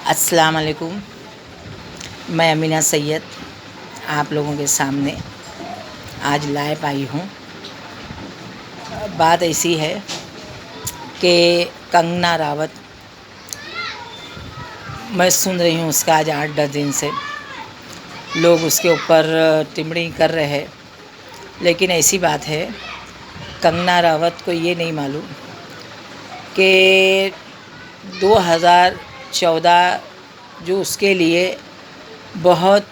السلام علیکم. میں امینہ سید آپ لوگوں کے سامنے آج لائیو آئی ہوں. بات ایسی ہے کہ کنگنا راوت، میں سن رہی ہوں اس کا آج 8-10 دن سے لوگ اس کے اوپر ٹمڑی کر رہے ہیں، لیکن ایسی بات ہے کنگنا راوت کو یہ نہیں معلوم کہ 2014 جو اس کے لیے بہت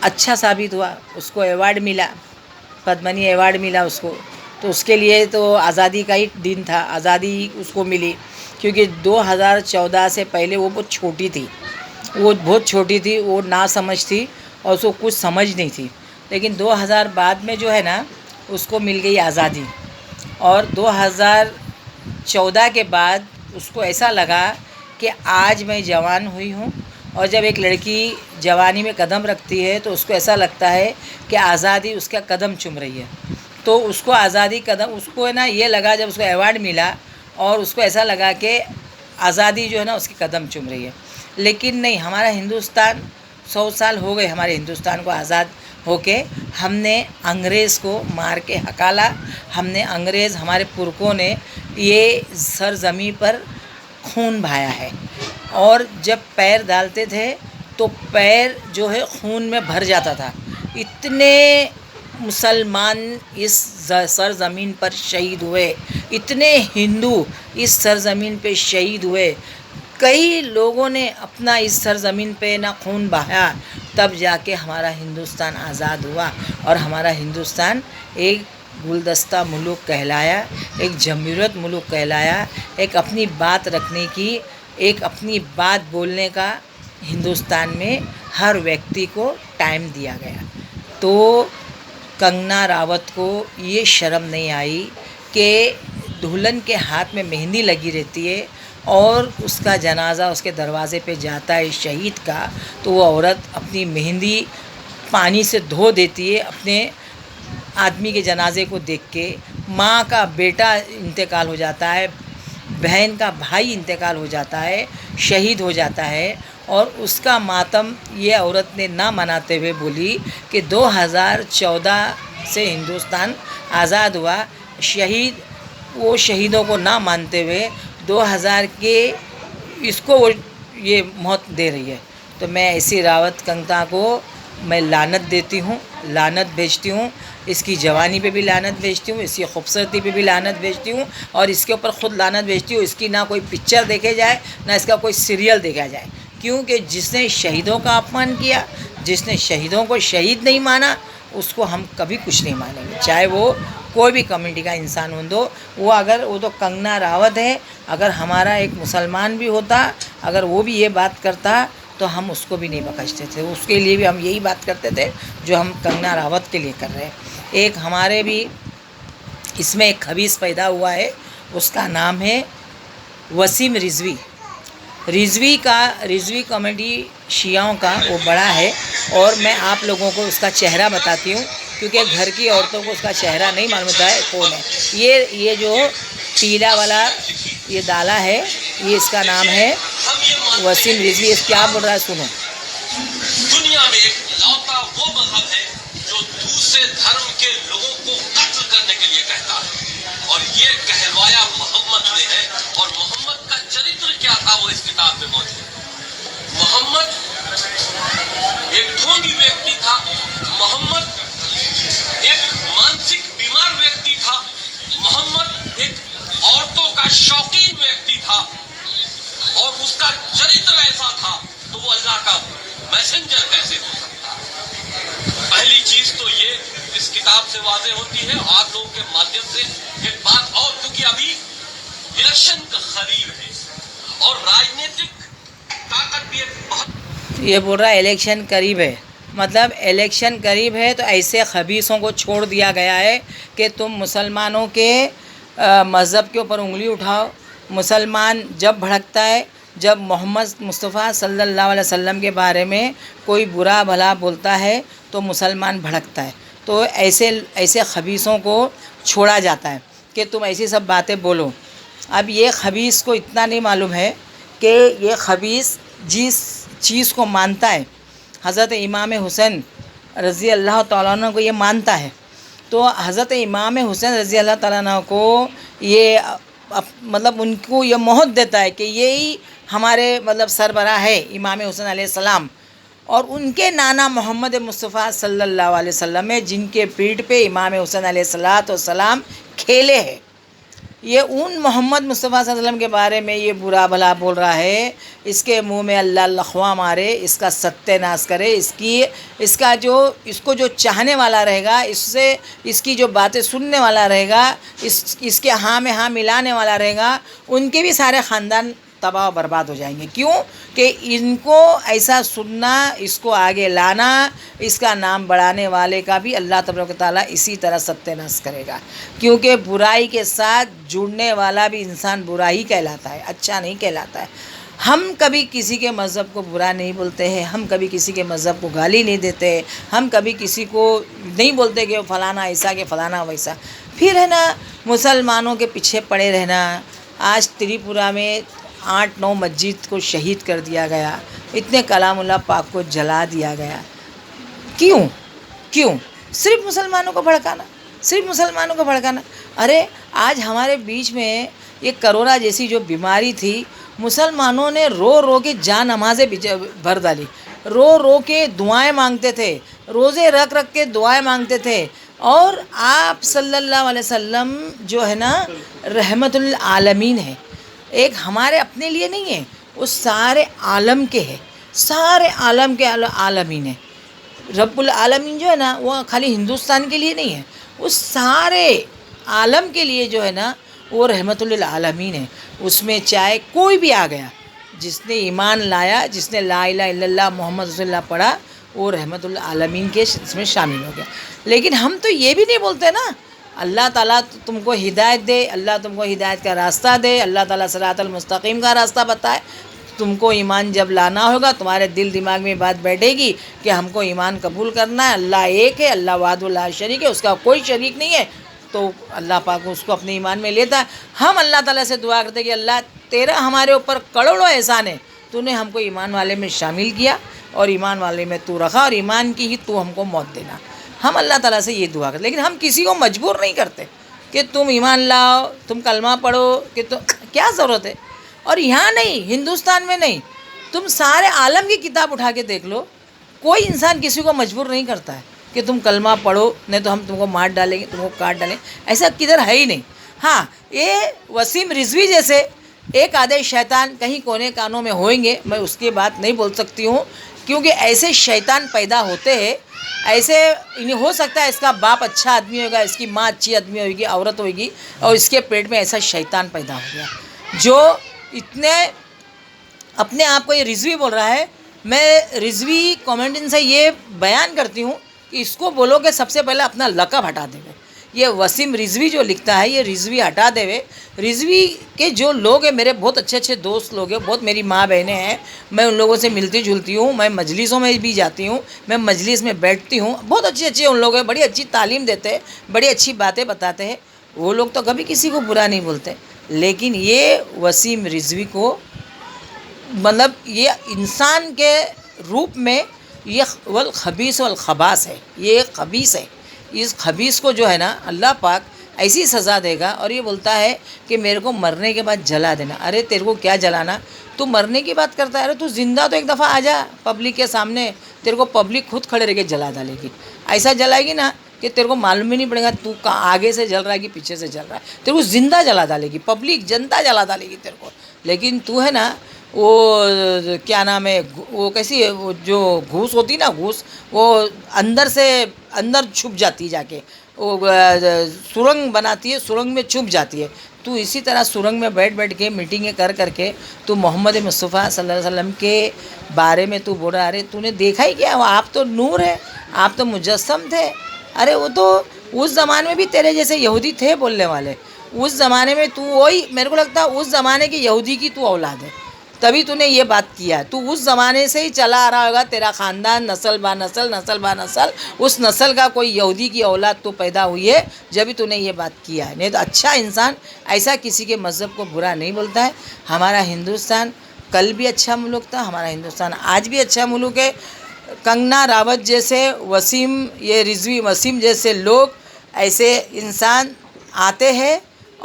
اچھا ثابت ہوا، اس کو ایوارڈ ملا، پدمنی ایوارڈ ملا اس کو، تو اس کے لیے تو آزادی کا ہی دن تھا، آزادی اس کو ملی، کیونکہ 2014 سے پہلے وہ بہت چھوٹی تھی، وہ ناسمجھ تھی اور اس کو کچھ سمجھ نہیں تھی. لیکن 2000 بعد میں جو ہے نا اس کو مل گئی آزادی، اور 2014 کے بعد اس کو ایسا لگا کہ آج میں جوان ہوئی ہوں. اور جب ایک لڑکی جوانی میں قدم رکھتی ہے تو اس کو ایسا لگتا ہے کہ آزادی اس کا قدم چوم رہی ہے. تو اس کو آزادی قدم، اس کو ہے نا یہ لگا جب اس کو ایوارڈ ملا، اور اس کو ایسا لگا کہ آزادی جو ہے نا اس کی قدم چوم رہی ہے. لیکن نہیں، ہمارا ہندوستان 100 سال ہو گئے ہمارے ہندوستان کو آزاد ہو کے. ہم نے انگریز کو مار کے ہکالا، ہمارے پرکھوں نے یہ سرزمین پر خون بہایا ہے، اور جب پیر ڈالتے تھے تو پیر جو ہے خون میں بھر جاتا تھا. اتنے مسلمان اس سرزمین پر شہید ہوئے، اتنے ہندو اس سرزمین پہ شہید ہوئے. کئی لوگوں نے اپنا اس سرزمین پہ نہ خون بہایا، تب جا کے ہمارا ہندوستان آزاد ہوا، اور ہمارا ہندوستان ایک گلدستہ ملک کہلایا، ایک جمہوریت ملک کہلایا، ایک اپنی بات رکھنے کی، ایک اپنی بات بولنے کا ہندوستان میں ہر ویکتی کو ٹائم دیا گیا. تو کنگنا راوت کو یہ شرم نہیں آئی کہ دلہن کے ہاتھ میں مہندی لگی رہتی ہے اور اس کا جنازہ اس کے دروازے پہ جاتا ہے شہید کا، تو وہ عورت اپنی مہندی پانی سے دھو دیتی ہے اپنے آدمی کے جنازے کو دیکھ کے. ماں کا بیٹا انتقال ہو جاتا ہے، بہن کا بھائی انتقال ہو جاتا ہے، شہید ہو جاتا ہے، اور اس کا ماتم یہ عورت نے نہ مناتے ہوئے بولی کہ 2014 سے ہندوستان آزاد ہوا، وہ شہیدوں کو نہ مانتے ہوئے 2000 کے اس کو وہ یہ موت دے رہی ہے. تو میں ایسی راوت کنگنا کو میں لعنت دیتی ہوں، لعنت بھیجتی ہوں. اس کی جوانی پہ بھی لعنت بھیجتی ہوں، اس کی خوبصورتی پہ بھی لعنت بھیجتی ہوں، اور اس کے اوپر خود لعنت بھیجتی ہوں. اس کی نہ کوئی پکچر دیکھے جائے، نہ اس کا کوئی سیریل دیکھا جائے، کیونکہ جس نے شہیدوں کا اپمان کیا، جس نے شہیدوں کو شہید نہیں مانا، اس کو ہم کبھی کچھ نہیں مانیں گے، چاہے وہ کوئی بھی کمیونٹی کا انسان ہو. وہ تو کنگنا راوت ہے. اگر ہمارا ایک مسلمان بھی ہوتا، اگر وہ بھی یہ بات کرتا تو ہم اس کو بھی نہیں بخشتے تھے. اس کے لیے بھی ہم یہی بات کرتے تھے جو ہم کنگنا راوت کے لیے کر رہے ہیں. ایک ہمارے بھی اس میں ایک خبیث پیدا ہوا ہے، اس کا نام ہے وسیم رضوی. رضوی کمیٹی شیعوں کا وہ بڑا ہے، اور میں آپ لوگوں کو اس کا چہرہ بتاتی ہوں، کیونکہ گھر کی عورتوں کو اس کا چہرہ نہیں معلوم ہوتا ہے کون ہے. یہ جو پیلا والا یہ ڈالا ہے، یہ اس کا نام ہے وسیم رضوی. اس کیا بول رہا ہے سنو. دنیا میں ایک لوتا وہ مذہب ہے جو دوسرے دھرم کے لوگوں کو قتل کرنے کے لیے کہتا ہے، اور یہ کہلوایا محمد نے ہے. اور محمد کا چرتر کیا تھا وہ اس کتاب میں موجود ہے. محمد ایک ڈھونگی ویکتی تھا، محمد ایک مانسک بیمار ویکتی تھا، محمد ایک عورتوں کا شوقین ویکتی تھا، اور اس کا چرتر ایسا تھا تو وہ اللہ کا میسنجر کیسے ہو سکتا. پہلی چیز تو یہ اس کتاب سے واضح ہوتی ہے. آپ لوگوں کے مادھیم سے ایک بات اور، کیونکہ ابھی الیکشن کا قریب ہے اور راجنیتک طاقت بھی ایک بہت، یہ بول رہا ہے الیکشن قریب ہے، مطلب الیکشن قریب ہے تو ایسے خبیثوں کو چھوڑ دیا گیا ہے کہ تم مسلمانوں کے مذہب کے اوپر انگلی اٹھاؤ. مسلمان جب بھڑکتا ہے، جب محمد مصطفیٰ صلی اللہ علیہ وسلم کے بارے میں کوئی برا بھلا بولتا ہے تو مسلمان بھڑکتا ہے. تو ایسے خبیثوں کو چھوڑا جاتا ہے کہ تم ایسی سب باتیں بولو. اب یہ خبیث کو اتنا نہیں معلوم ہے کہ یہ خبیث جس چیز کو مانتا ہے، حضرت امام حسین رضی اللہ تعالیٰ عنہ کو یہ مانتا ہے، تو حضرت امام حسین رضی اللہ تعالیٰ عنہ کو یہ مطلب ان کو یہ مہد دیتا ہے کہ یہی ہمارے مطلب سربراہ ہے امام حسین علیہ السلام، اور ان کے نانا محمد مصطفیٰ صلی اللہ علیہ وسلم ہے، جن کے پیٹھ پہ امام حسین علیہ السلام کھیلے ہیں۔ یہ ان محمد مصطفیٰ صلی اللہ علیہ وسلم کے بارے میں یہ برا بھلا بول رہا ہے، اس کے منہ میں اللہ لخوا مارے، اس کا ستیہ ناش کرے، اس کو جو چاہنے والا رہے گا، اس کی جو باتیں سننے والا رہے گا، اس کے ہاں میں ہاں ملانے والا رہے گا، ان کے بھی سارے خاندان تباہ و برباد ہو جائیں گے۔ کیوں کہ ان کو ایسا سننا، اس کو آگے لانا، اس کا نام بڑھانے والے کا بھی اللہ تبارک و تعالیٰ اسی طرح ستیہ ناش کرے گا، کیونکہ برائی کے ساتھ جڑنے والا بھی انسان برا ہی کہلاتا ہے، اچھا نہیں کہلاتا ہے۔ ہم کبھی کسی کے مذہب کو برا نہیں بولتے ہیں، ہم کبھی کسی کے مذہب کو گالی نہیں دیتے، ہم کبھی کسی کو نہیں بولتے کہ فلانا ایسا کہ فلانا ویسا۔ پھر ہے نا مسلمانوں کے پیچھے پڑے رہنا۔ آج تریپورہ میں 8-9 مسجد کو شہید کر دیا گیا، اتنے کلام اللہ پاک کو جلا دیا گیا۔ کیوں صرف مسلمانوں کو بھڑکانا۔ ارے آج ہمارے بیچ میں یہ کرونا جیسی جو بیماری تھی، مسلمانوں نے رو رو کے جان نمازیں بھر ڈالی، رو رو کے دعائیں مانگتے تھے، روزے رکھ کے دعائیں مانگتے تھے، اور آپ صلی اللہ علیہ وسلم جو ہے نا رحمت للعالمین ہے، ایک ہمارے اپنے لیے نہیں ہے، وہ سارے عالم کے ہے، سارے عالم کے عالمین ہے۔ رب العالمین جو ہے نا وہ خالی ہندوستان کے لیے نہیں ہے، وہ سارے عالم کے لیے جو ہے نا وہ رحمت للعالمین ہے۔ اس میں چاہے کوئی بھی آ گیا، جس نے ایمان لایا، جس نے لا الہ الا اللہ محمد رسول اللہ پڑھا، وہ رحمت للعالمین کے اس میں شامل ہو گیا۔ لیکن ہم تو یہ بھی نہیں بولتے نا، اللہ تعالیٰ تم کو ہدایت دے، اللہ تم کو ہدایت کا راستہ دے، اللہ تعالیٰ صراط المستقیم کا راستہ بتائے۔ تم کو ایمان جب لانا ہوگا، تمہارے دل دماغ میں بات بیٹھے گی کہ ہم کو ایمان قبول کرنا ہے، اللہ ایک ہے، اللہ وحدہ لا شریک ہے، اس کا کوئی شریک نہیں ہے، تو اللہ پاک اس کو اپنے ایمان میں لیتا ہے۔ ہم اللہ تعالیٰ سے دعا کرتے کہ اللہ تیرا ہمارے اوپر کروڑوں احسان ہے، تو نے ہم کو ایمان والے میں شامل کیا، اور ایمان والے میں تو رکھا، اور ایمان کی ہی تو ہم کو موت دینا۔ ہم اللہ تعالیٰ سے یہ دعا کرتے، لیکن ہم کسی کو مجبور نہیں کرتے کہ تم ایمان لاؤ، تم کلمہ پڑھو، کہ تو کیا ضرورت ہے۔ اور یہاں نہیں، ہندوستان میں نہیں، تم سارے عالم کی کتاب اٹھا کے دیکھ لو، کوئی انسان کسی کو مجبور نہیں کرتا ہے کہ تم کلمہ پڑھو، نہیں تو ہم تم کو مار ڈالیں گے، تم کو کاٹ ڈالیں گے، ایسا کدھر ہے ہی نہیں۔ ہاں، یہ وسیم رضوی جیسے ایک آدھے شیطان کہیں کونے کانوں میں ہوئیں گے، میں اس کی بات نہیں بول سکتی ہوں، کیونکہ ایسے شیطان پیدا ہوتے ہیں، ایسے ہو سکتا ہے اس کا باپ اچھا آدمی ہوگا، اس کی ماں اچھی آدمی ہوگی، عورت ہوگی، اور اس کے پیٹ میں ایسا شیطان پیدا ہو گیا جو اتنے اپنے آپ کو یہ رضوی بول رہا ہے۔ میں رضوی کامنٹن سے یہ بیان کرتی ہوں کہ اس کو بولو کہ سب سے پہلے اپنا لقب ہٹا دے۔ یہ وسیم رضوی جو لکھتا ہے، یہ رضوی ہٹا دے ہوئے۔ رضوی کے جو لوگ ہیں، میرے بہت اچھے دوست لوگ ہیں، بہت میری ماں بہنیں ہیں، میں ان لوگوں سے ملتی جلتی ہوں، میں مجلسوں میں بھی جاتی ہوں، میں مجلس میں بیٹھتی ہوں، بہت اچھے ان لوگ ہیں، بڑی اچھی تعلیم دیتے ہیں، بڑی اچھی باتیں بتاتے ہیں، وہ لوگ تو کبھی کسی کو برا نہیں بولتے۔ لیکن یہ وسیم رضوی کو مطلب یہ انسان کے روپ میں یہ والخبیث والخباث ہے، یہ خبیث ہے۔ اس خبیث کو جو ہے نا اللہ پاک ایسی سزا دے گا، اور یہ بولتا ہے کہ میرے کو مرنے کے بعد جلا دینا۔ ارے تیرے کو کیا جلانا، تو مرنے کی بات کرتا ہے؟ ارے تو زندہ تو ایک دفعہ آ جا پبلک کے سامنے، تیرے کو پبلک خود کھڑے رہ کے جلا ڈالے گی، ایسا جلائے گی نا کہ تیرے کو معلوم ہی نہیں پڑے گا تو آگے سے جل رہا ہے کہ پیچھے سے جل رہا ہے، تیرے کو زندہ جلا ڈالے گی، پبلک جنتا جلا ڈالے گی تیرے کو۔ لیکن تو ہے نا وہ کیا نام ہے، وہ کیسی ہے، وہ جو گھوس ہوتی نا، گھوس وہ اندر سے اندر چھپ جاتی، جا کے وہ سرنگ بناتی ہے، سرنگ میں چھپ جاتی ہے۔ تو اسی طرح سرنگ میں بیٹھ کے میٹنگیں کر کے تو محمد مصطفیٰ صلی اللہ علیہ وسلم کے بارے میں تو بول رہا، ارے تو نے دیکھا ہی کیا، آپ تو نور ہے، آپ تو مجسم تھے۔ ارے وہ تو اس زمانے میں بھی تیرے جیسے یہودی تھے بولنے والے، اس زمانے میں تو وہی، میرے کو لگتا ہے اس زمانے کے یہودی کی تو اولاد ہے، تبھی تو نے یہ بات کیا۔ تو اس زمانے سے ہی چلا آ رہا ہوگا تیرا خاندان، نسل با نسل، نسل با نسل، اس نسل کا کوئی یہودی کی اولاد تو پیدا ہوئی ہے، جبھی تو نے یہ بات کیا ہے۔ نہیں تو اچھا انسان ایسا کسی کے مذہب کو برا نہیں بولتا ہے۔ ہمارا ہندوستان کل بھی اچھا ملک تھا، ہمارا ہندوستان آج بھی اچھا ملک ہے. کنگنا راوت جیسے یہ رضوی وسیم جیسے لوگ، ایسے انسان آتے ہیں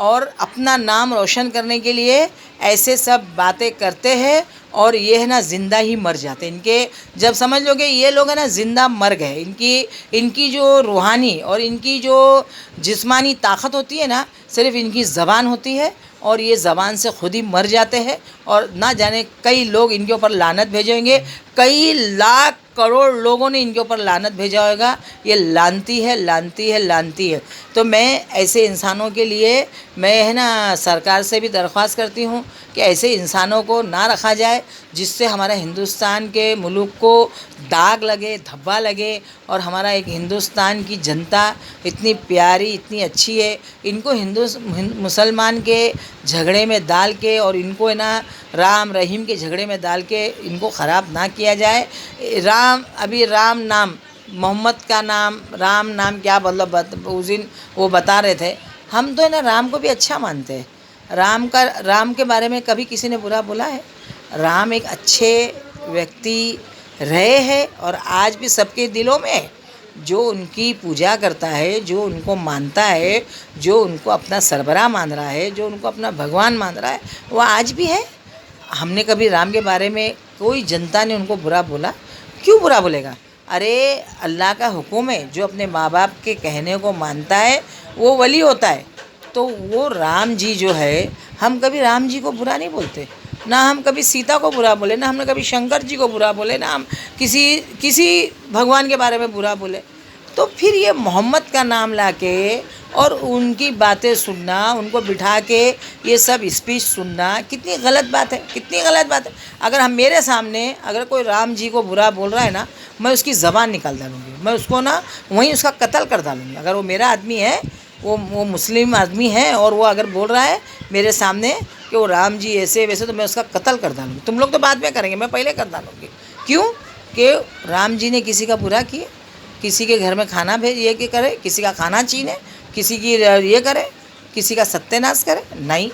اور اپنا نام روشن کرنے کے لیے ایسے سب باتیں کرتے ہیں، اور یہ ہے نا زندہ ہی مر جاتے. ان کے جب سمجھ لو کہ یہ لوگ ہے نا زندہ مر گئے، ان کی جو روحانی اور ان کی جو جسمانی طاقت ہوتی ہے نا، صرف ان کی زبان ہوتی ہے، اور یہ زبان سے خود ہی مر جاتے ہیں. اور نہ جانے کئی لوگ ان کے اوپر لعنت بھیجیں گے، کئی لاکھ کروڑ لوگوں نے ان کے اوپر لعنت بھیجا ہوگا. یہ لعنتی ہے، لعنتی ہے، لعنتی ہے. تو میں ایسے انسانوں کے لیے میں ہے نا سرکار سے بھی درخواست کرتی ہوں کہ ایسے انسانوں کو نہ رکھا جائے، جس سے ہمارا ہندوستان کے ملک کو داغ لگے، دھبا لگے. اور ہمارا ایک ہندوستان کی جنتا اتنی پیاری، اتنی اچھی ہے، ان کو مسلمان کے جھگڑے میں ڈال کے، اور ان کو ہے نا رام رحیم کے جھگڑے میں ڈال کے ان کو خراب نہ کیا جائے. ابھی رام نام، محمد کا نام، رام نام کیا مطلب اس دن وہ بتا رہے تھے. ہم تو ہے نا رام کو بھی اچھا مانتے ہیں. رام کے بارے میں کبھی کسی نے برا بولا ہے؟ رام ایک اچھے ویکتی رہے ہیں، اور آج بھی سب کے دلوں میں ہے. جو ان کی پوجا کرتا ہے، جو ان کو مانتا ہے، جو ان کو اپنا سربراہ مان رہا ہے، جو ان کو اپنا بھگوان مان رہا ہے، وہ آج بھی ہے. ہم نے کبھی رام کے بارے میں کوئی جنتا نے ان کو برا بولا؟ کیوں برا بولے گا؟ ارے اللہ کا حکم ہے، جو اپنے ماں باپ کے کہنے کو مانتا ہے وہ ولی ہوتا ہے. تو وہ رام جی جو ہے، ہم کبھی رام جی کو برا نہیں بولتے، نہ ہم کبھی سیتا کو برا بولے، نہ ہم نے کبھی شنکر جی کو برا بولے، نہ ہم کسی بھگوان کے بارے میں برا بولے. تو پھر یہ محمد کا نام لا کے اور ان کی باتیں سننا، ان کو بٹھا کے یہ سب اسپیچ سننا کتنی غلط بات ہے، کتنی غلط بات ہے. اگر ہم میرے سامنے اگر کوئی رام جی کو برا بول رہا ہے نا، میں اس کی زبان نکال ڈالوں گی، میں اس کو نا وہیں اس کا قتل کر ڈالوں گی. اگر وہ میرا آدمی ہے، وہ مسلم آدمی ہے، اور وہ اگر بول رہا ہے میرے سامنے کہ وہ رام جی ایسے ویسے، تو میں اس کا قتل کر ڈالوں گی. تم لوگ تو بعد میں کریں گے، میں پہلے کر ڈالوں گی. کیوں کہ رام جی نے کسی کا برا کیے؟ کسی کے گھر میں کھانا یہ کہ کرے، کسی کا کھانا چھینے، کسی کی یہ کرے، کسی کا ستیہ ناش کرے؟ نہیں.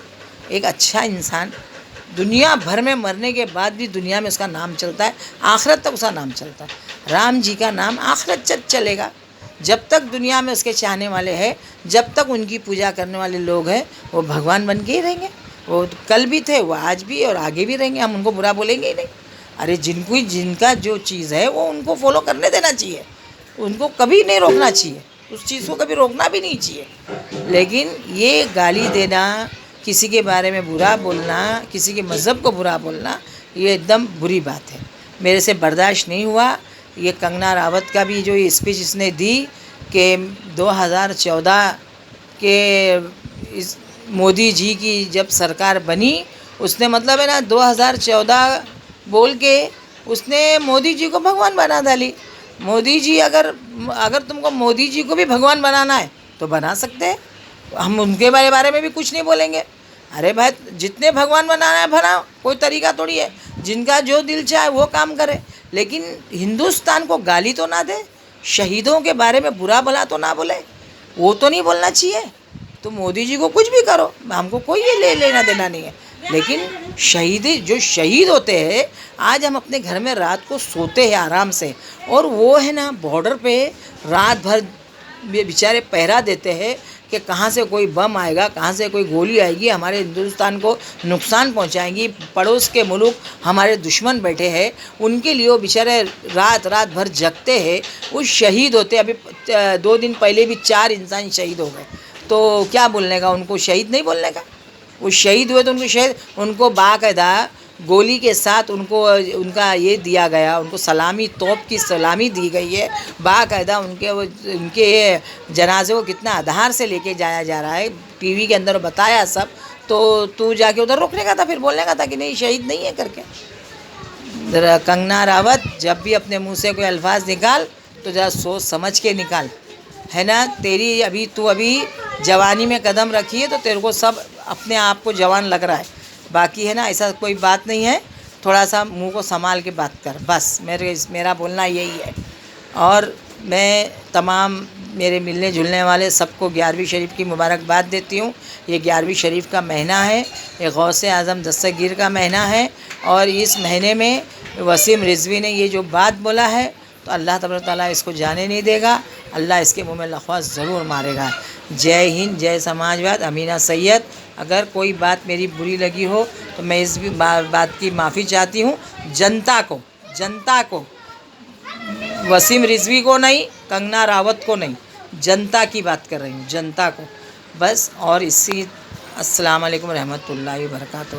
ایک اچھا انسان دنیا بھر میں مرنے کے بعد بھی دنیا میں اس کا نام چلتا ہے، آخرت تک اس کا نام چلتا ہے. رام جی کا نام آخرت تک چلے گا. جب تک دنیا میں اس کے چاہنے والے ہیں، جب تک ان کی پوجا کرنے والے لوگ ہیں، وہ بھگوان بن کے ہی رہیں گے. وہ کل بھی تھے، وہ آج بھی اور آگے بھی رہیں گے. ہم ان کو برا بولیں گے ہی نہیں. ارے جن کا جو چیز ہے وہ ان کو فالو کرنے دینا چاہیے، ان کو کبھی نہیں روکنا چاہیے، اس چیز کو کبھی روکنا بھی نہیں چاہیے. لیکن یہ گالی دینا، کسی کے بارے میں برا بولنا، کسی کے مذہب کو برا بولنا، یہ ایک دم بری بات ہے. میرے سے برداشت نہیں ہوا. یہ کنگنا راوت کا بھی جو یہ اسپیچ اس نے دی کہ 2014 کے مودی جی کی جب سرکار بنی، اس نے مطلب ہے نا 2014 بول کے اس نے مودی جی کو بھگوان بنا ڈالی. مودی جی اگر تم کو مودی جی کو بھی بھگوان بنانا ہے تو بنا سکتے ہیں، ہم ان کے بارے میں بھی کچھ نہیں بولیں گے. ارے بھائی جتنے بھگوان بنانا ہے بناؤ، کوئی طریقہ تھوڑی ہے. جن کا جو دل چاہے وہ کام کرے، لیکن ہندوستان کو گالی تو نہ دے، شہیدوں کے بارے میں برا بھلا تو نہ بولے، وہ تو نہیں بولنا چاہیے. تو مودی جی کو کچھ بھی کرو، ہم کو کوئی یہ لینا دینا نہیں ہے. لیکن جو شہید ہوتے ہیں، آج ہم اپنے گھر میں رات کو سوتے ہیں آرام سے، اور وہ ہے نا بارڈر پہ رات بھر بیچارے پہرا دیتے ہیں کہ کہاں سے کوئی بم آئے گا، کہاں سے کوئی گولی آئے گی، ہمارے ہندوستان کو نقصان پہنچائیں گی. پڑوس کے ملک ہمارے دشمن بیٹھے ہیں، ان کے لیے وہ بیچارے رات بھر جگتے ہیں، وہ شہید ہوتے. ابھی 2 دن پہلے بھی 4 انسان شہید ہو گئے. تو کیا بولنے کا، ان کو شہید نہیں بولنے کا؟ وہ شہید ہوئے تو ان کو باقاعدہ گولی کے ساتھ ان کا یہ دیا گیا، ان کو سلامی، توپ کی سلامی دی گئی ہے باقاعدہ. ان کے جنازے کو کتنا ادھار سے لے کے جایا جا رہا ہے، ٹی وی کے اندر بتایا سب. تو جا کے ادھر روکنے کا تھا، پھر بولنے کا تھا کہ نہیں شہید نہیں ہے کر کے. کنگنا راوت جب بھی اپنے منہ سے کوئی الفاظ نکال تو ذرا سوچ سمجھ کے نکال، ہے نا. تو ابھی جوانی میں قدم رکھی ہے، تو تیرے کو سب اپنے آپ کو جوان لگ رہا ہے. باقی ہے نا ایسا کوئی بات نہیں ہے. تھوڑا سا منہ کو سنبھال کے بات کر، بس میرا بولنا یہی ہے. اور میں تمام میرے ملنے جلنے والے سب کو 11ویں شریف کی مبارکباد دیتی ہوں۔ یہ 11ویں شریف کا مہینہ ہے، یہ غوث اعظم دستگیر کا مہینہ ہے، اور اس مہینے میں وسیم رضوی نے یہ جو بات بولا ہے تو اللہ تبارک و تعالیٰ اس کو جانے نہیں دے گا، اللہ اس کے منہ میں لخواس ضرور مارے گا۔ جے ہند، جے سماجواد، امینہ سید۔ اگر کوئی بات میری بری لگی ہو تو میں اس بات کی معافی چاہتی ہوں۔ جنتا کو وسیم رضوی کو نہیں، کنگنا راوت کو نہیں، جنتا کی بات کر رہی ہوں، جنتا کو بس۔ اور السلام علیکم ورحمۃ اللہ وبرکاتہ۔